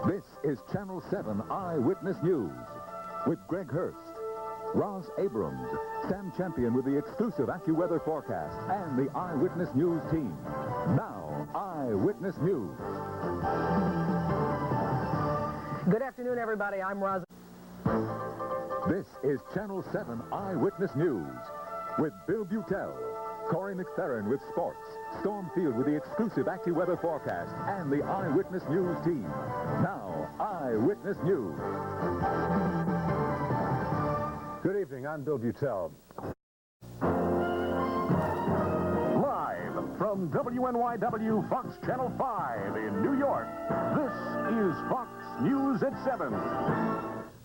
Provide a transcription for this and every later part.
This is Channel 7 Eyewitness News with Greg Hurst, Ross Abrams, Sam Champion with the exclusive AccuWeather forecast, and the Eyewitness News team. Now, Eyewitness News. Good afternoon, everybody. I'm Ross. This is Channel 7 Eyewitness News with Bill Butel, Corey McFerrin with sports, Storm Field with the exclusive AccuWeather forecast, and the Eyewitness News team. Now, Eyewitness News. Good evening, I'm Bill Butel. Live from WNYW Fox Channel 5 in New York, this is Fox News at 7.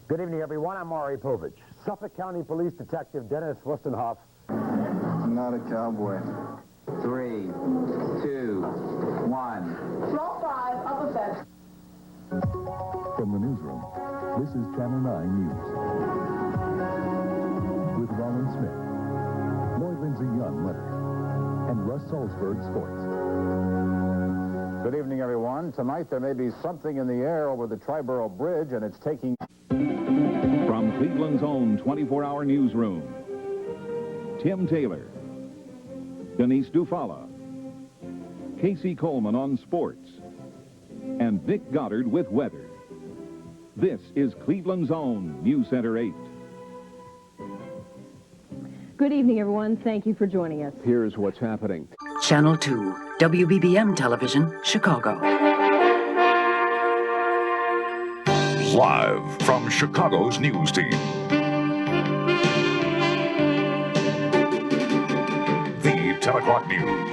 Good evening, everyone. I'm Maury Povich. Suffolk County Police Detective Dennis Wustenhoff. I'm not a cowboy. 3, 2, 1. Roll 5, up effect. From the newsroom, this is Channel 9 News. With Roland Smith, Lloyd Lindsay-Young weather, and Russ Salzberg sports. Good evening, everyone. Tonight there may be something in the air over the Triborough Bridge, and it's taking... From Cleveland's own 24-hour newsroom, Tim Taylor, Denise Dufala, Casey Coleman on sports, and Vic Goddard with weather. This is Cleveland's own News Center 8. Good evening, everyone. Thank you for joining us. Here's what's happening. Channel 2, WBBM Television, Chicago. Live from Chicago's news team. The 10 o'clock news.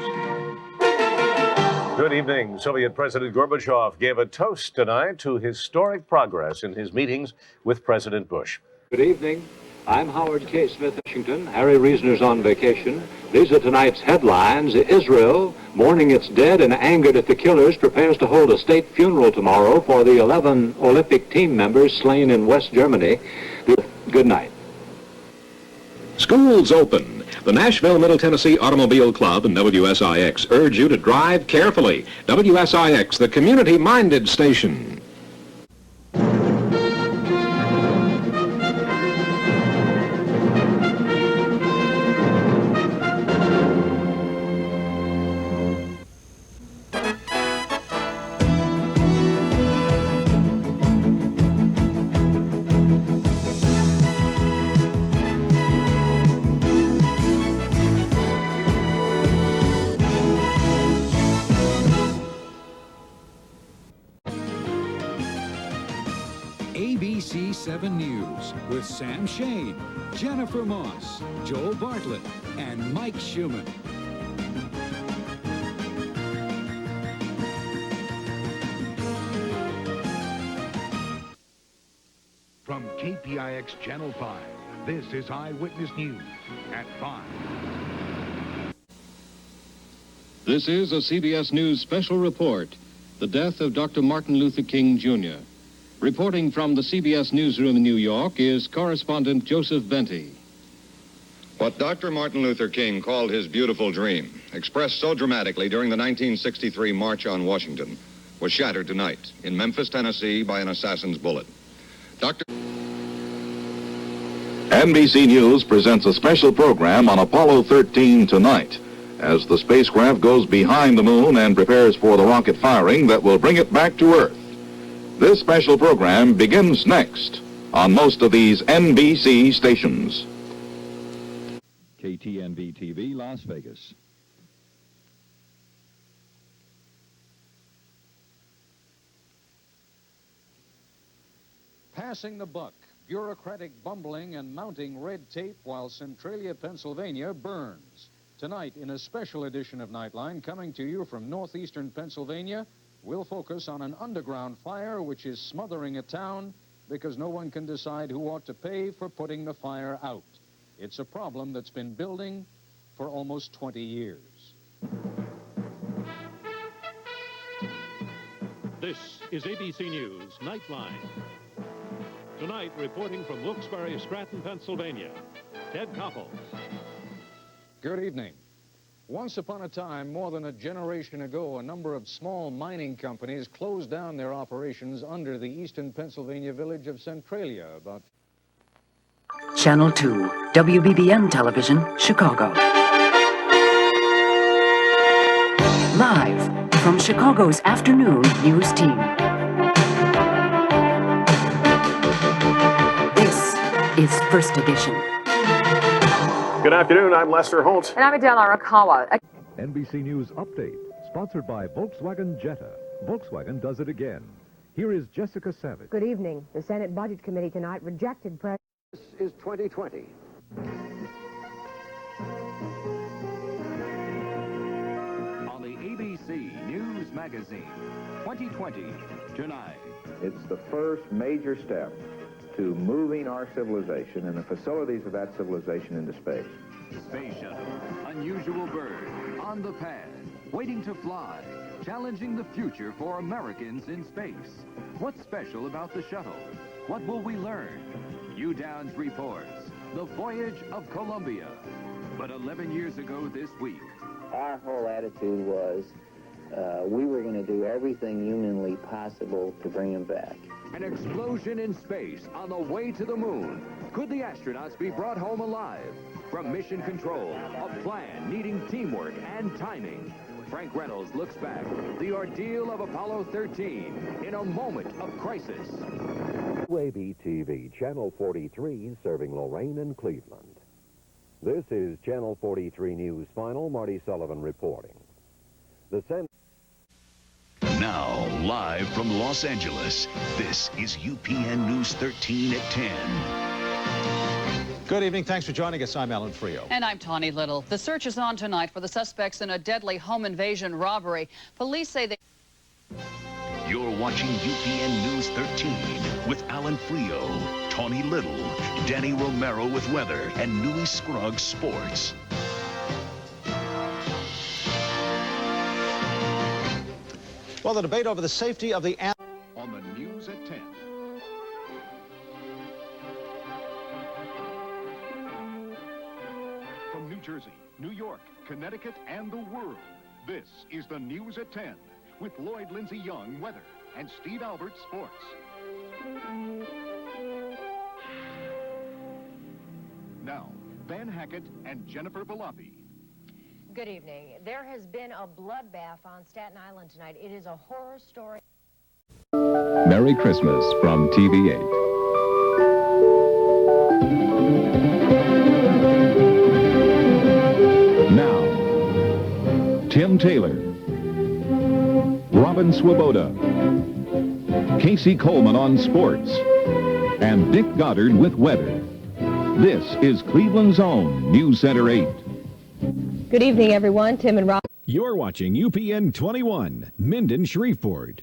Good evening. Soviet President Gorbachev gave a toast tonight to historic progress in his meetings with President Bush. Good evening. I'm Howard K. Smith, Washington. Harry Reasoner's on vacation. These are tonight's headlines. Israel, mourning its dead and angered at the killers, prepares to hold a state funeral tomorrow for the 11 Olympic team members slain in West Germany. Good night. Schools open. The Nashville Middle Tennessee Automobile Club and WSIX urge you to drive carefully. WSIX, the community-minded station. ABC7 News with Sam Shane, Jennifer Moss, Joel Bartlett, and Mike Schumann. From KPIX Channel 5, this is Eyewitness News at 5. This is a CBS News special report, the death of Dr. Martin Luther King, Jr. Reporting from the CBS newsroom in New York is correspondent Joseph Benty. What Dr. Martin Luther King called his beautiful dream, expressed so dramatically during the 1963 March on Washington, was shattered tonight in Memphis, Tennessee by an assassin's bullet. NBC News presents a special program on Apollo 13 tonight, as the spacecraft goes behind the moon and prepares for the rocket firing that will bring it back to Earth. This special program begins next on most of these NBC stations. KTNV-TV, Las Vegas. Passing the buck, bureaucratic bumbling and mounting red tape while Centralia, Pennsylvania burns. Tonight, in a special edition of Nightline coming to you from northeastern Pennsylvania, we'll focus on an underground fire which is smothering a town because no one can decide who ought to pay for putting the fire out. It's a problem that's been building for almost 20 years. This is ABC News Nightline. Tonight, reporting from Wilkes-Barre, Stratton, Pennsylvania, Ted Koppel. Good evening. Once upon a time, more than a generation ago, a number of small mining companies closed down their operations under the eastern Pennsylvania village of Centralia. Channel 2, WBBM Television, Chicago. Live from Chicago's afternoon news team. This is First Edition. Good afternoon, I'm Lester Holt. And I'm Adele Arakawa. NBC News Update, sponsored by Volkswagen Jetta. Volkswagen does it again. Here is Jessica Savage. Good evening. The Senate Budget Committee tonight rejected President. This is 2020. On the ABC News Magazine, 2020, tonight. It's the first major step to moving our civilization and the facilities of that civilization into space. Space Shuttle, unusual bird, on the pad, waiting to fly, challenging the future for Americans in space. What's special about the shuttle? What will we learn? Hugh Downs reports, the voyage of Columbia. But 11 years ago this week, our whole attitude was we were going to do everything humanly possible to bring him back. an explosion in space on the way to the moon. Could the astronauts be brought home alive? From Mission Control, a plan needing teamwork and timing. Frank Reynolds looks back, the ordeal of Apollo 13 in a moment of crisis. WABTV, Channel 43, serving Lorain and Cleveland. This is Channel 43 News Final. Marty Sullivan reporting. Now, live from Los Angeles, this is UPN News 13 at 10. Good evening. Thanks for joining us. I'm Alan Frio. And I'm Tawny Little. The search is on tonight for the suspects in a deadly home invasion robbery. Police say they... You're watching UPN News 13 with Alan Frio, Tawny Little, Danny Romero with weather, and Newey Scruggs sports. Well, the debate over the safety of the... On the news at 10. From New Jersey, New York, Connecticut, and the world, this is the News at 10 with Lloyd Lindsay Young, weather, and Steve Albert, sports. Now, Ben Hackett and Jennifer Valapi. Good evening. There has been a bloodbath on Staten Island tonight. It is a horror story. Merry Christmas from TV8. Now, Tim Taylor, Robin Swoboda, Casey Coleman on sports, and Dick Goddard with weather. This is Cleveland's own News Center 8. Good evening, everyone. Tim and Rob. You're watching UPN 21, Minden, Shreveport.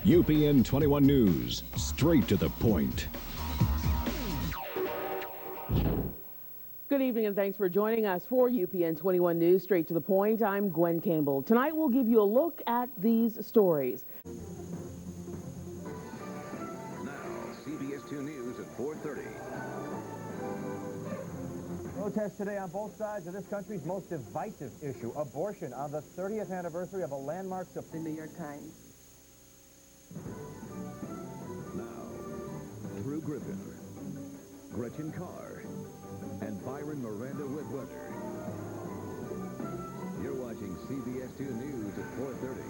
UPN 21 News, straight to the point. Good evening and thanks for joining us for UPN 21 News, straight to the point. I'm Gwen Campbell. Tonight we'll give you a look at these stories. Now, CBS 2 News at 4:30. Protests today on both sides of this country's most divisive issue, abortion, on the 30th anniversary of a landmark... The New York Times. Now, Drew Griffin, Gretchen Carr, and Byron Miranda Whitweather. You're watching CBS 2 News at 4:30.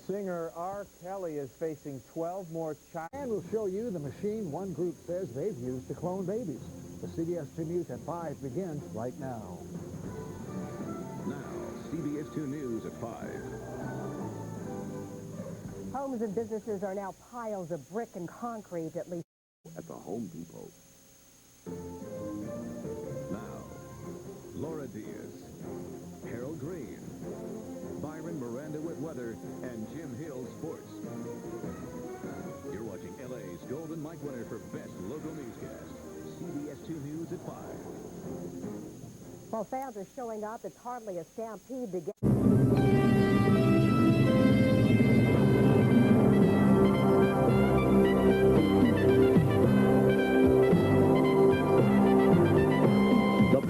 Singer R. Kelly is facing 12 more child... And we'll show you the machine one group says they've used to clone babies. The CBS 2 News at 5 begins right now. Now, CBS 2 News at 5. Homes and businesses are now piles of brick and concrete, at least At the Home Depot. Now, Laura Diaz, Harold Green, Byron Miranda Whitweather, and Jim Hill Sports. You're watching LA's Golden Mike winner for Best Local Newscast. CBS 2 News at 5. while fans are showing up, it's hardly a stampede to get...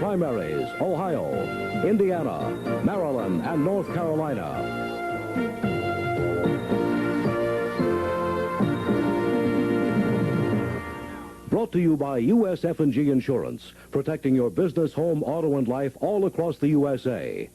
primaries, Ohio, Indiana, Maryland, and North Carolina. Brought to you by USF&G Insurance, protecting your business, home, auto, and life all across the USA.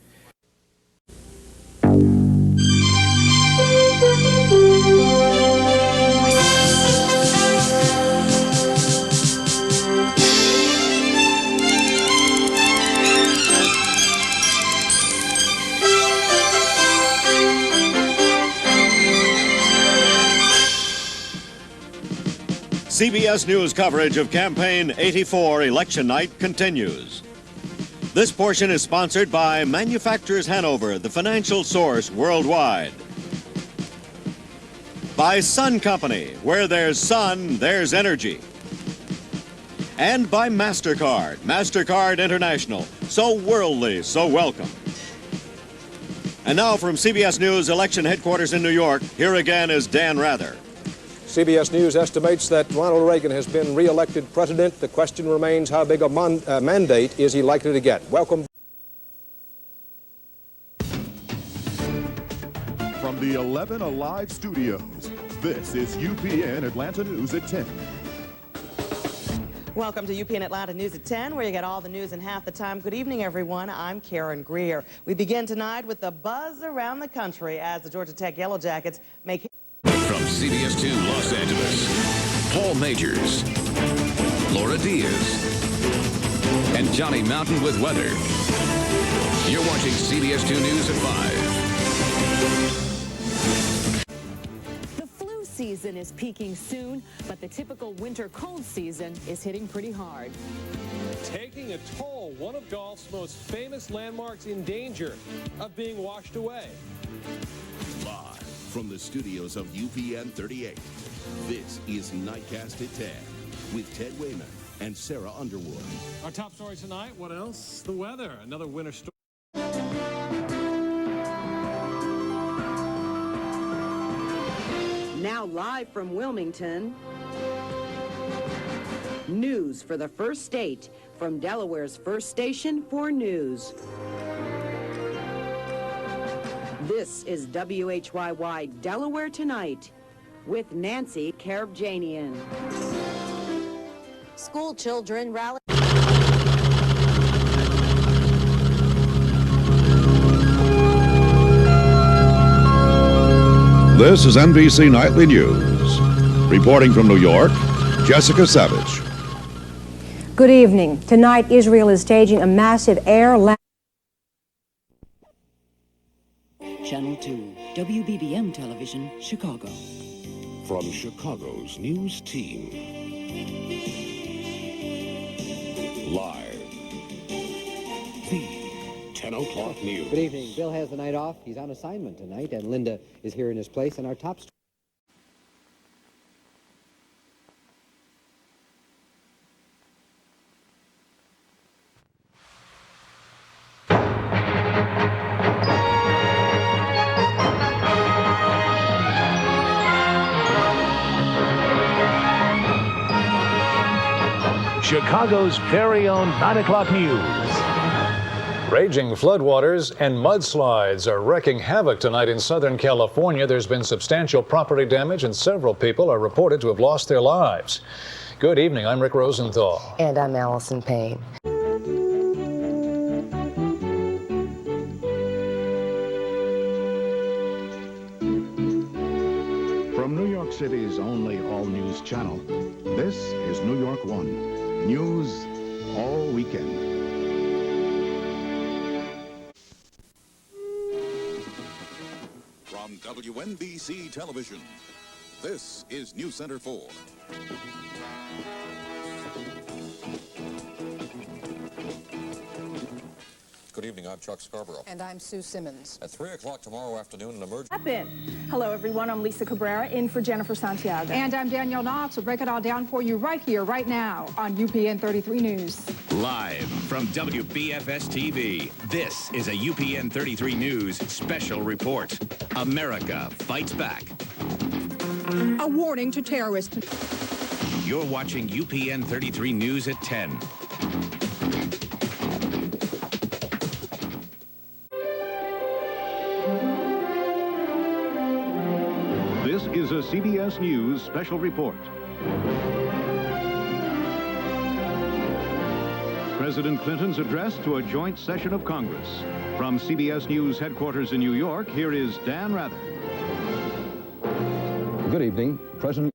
CBS News coverage of Campaign 84 election night continues. This portion is sponsored by Manufacturers Hanover, the financial source worldwide. By Sun Company, where there's sun, there's energy. And by MasterCard, MasterCard International, so worldly, so welcome. And now from CBS News election headquarters in New York, here again is Dan Rather. CBS News estimates that Ronald Reagan has been re-elected president. The question remains, how big a mandate is he likely to get? Welcome. From the 11 Alive studios, this is UPN Atlanta News at 10. Welcome to UPN Atlanta News at 10, where you get all the news in half the time. Good evening, everyone. I'm Karen Greer. We begin tonight with the buzz around the country as the Georgia Tech Yellow Jackets make... From CBS 2 Los Angeles, Paul Majors, Laura Diaz, and Johnny Mountain with weather. You're watching CBS 2 News at 5. The flu season is peaking soon, but the typical winter cold season is hitting pretty hard. Taking a toll, one of golf's most famous landmarks in danger of being washed away. Live from the studios of UPN 38, this is Nightcast at 10 with Ted Wayman and Sarah Underwood. Our top story tonight, what else? The weather, another winter storm. Now live from Wilmington, news for the first state from Delaware's first station for news. This is WHYY Delaware Tonight with Nancy Karabjanian. School children rally. This is NBC Nightly News. Reporting from New York, Jessica Savage. Good evening. Tonight, Israel is staging a massive air land. Channel 2, WBBM Television, Chicago. From Chicago's news team. Live. The 10 o'clock news. Good evening. Bill has the night off. He's on assignment tonight, and Linda is here in his place. And our top story. Chicago's very own 9 o'clock news. Raging floodwaters and mudslides are wreaking havoc tonight in Southern California. There's been substantial property damage and several people are reported to have lost their lives. Good evening, I'm Rick Rosenthal. And I'm Allison Payne. From New York City's only all-news channel, this is New York One. News all weekend. From WNBC Television, this is News Center 4. Good evening, I'm Chuck Scarborough. And I'm Sue Simmons. At 3 o'clock tomorrow afternoon, an emergency... Hello, everyone. I'm Lisa Cabrera, in for Jennifer Santiago. And I'm Danielle Knox. We'll break it all down for you right here, right now, on UPN 33 News. Live from WBFS-TV, this is a UPN 33 News special report. America fights back. A warning to terrorists. You're watching UPN 33 News at 10. CBS News Special Report. President Clinton's address to a joint session of Congress. From CBS News headquarters in New York, here is Dan Rather. Good evening. President.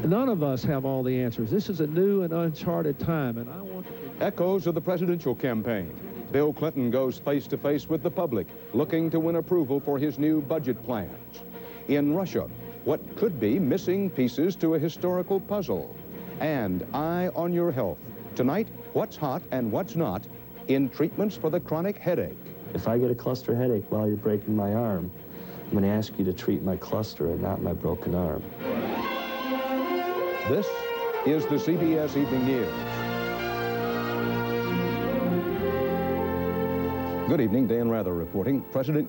None of us have all the answers. This is a new and uncharted time, and I want to... Echoes of the presidential campaign. Bill Clinton goes face-to-face with the public, looking to win approval for his new budget plans. In Russia, what could be missing pieces to a historical puzzle. And Eye on Your Health. Tonight, what's hot and what's not in treatments for the chronic headache. If I get a cluster headache while you're breaking my arm, I'm going to ask you to treat my cluster and not my broken arm. This is the CBS Evening News. Good evening, Dan Rather reporting. President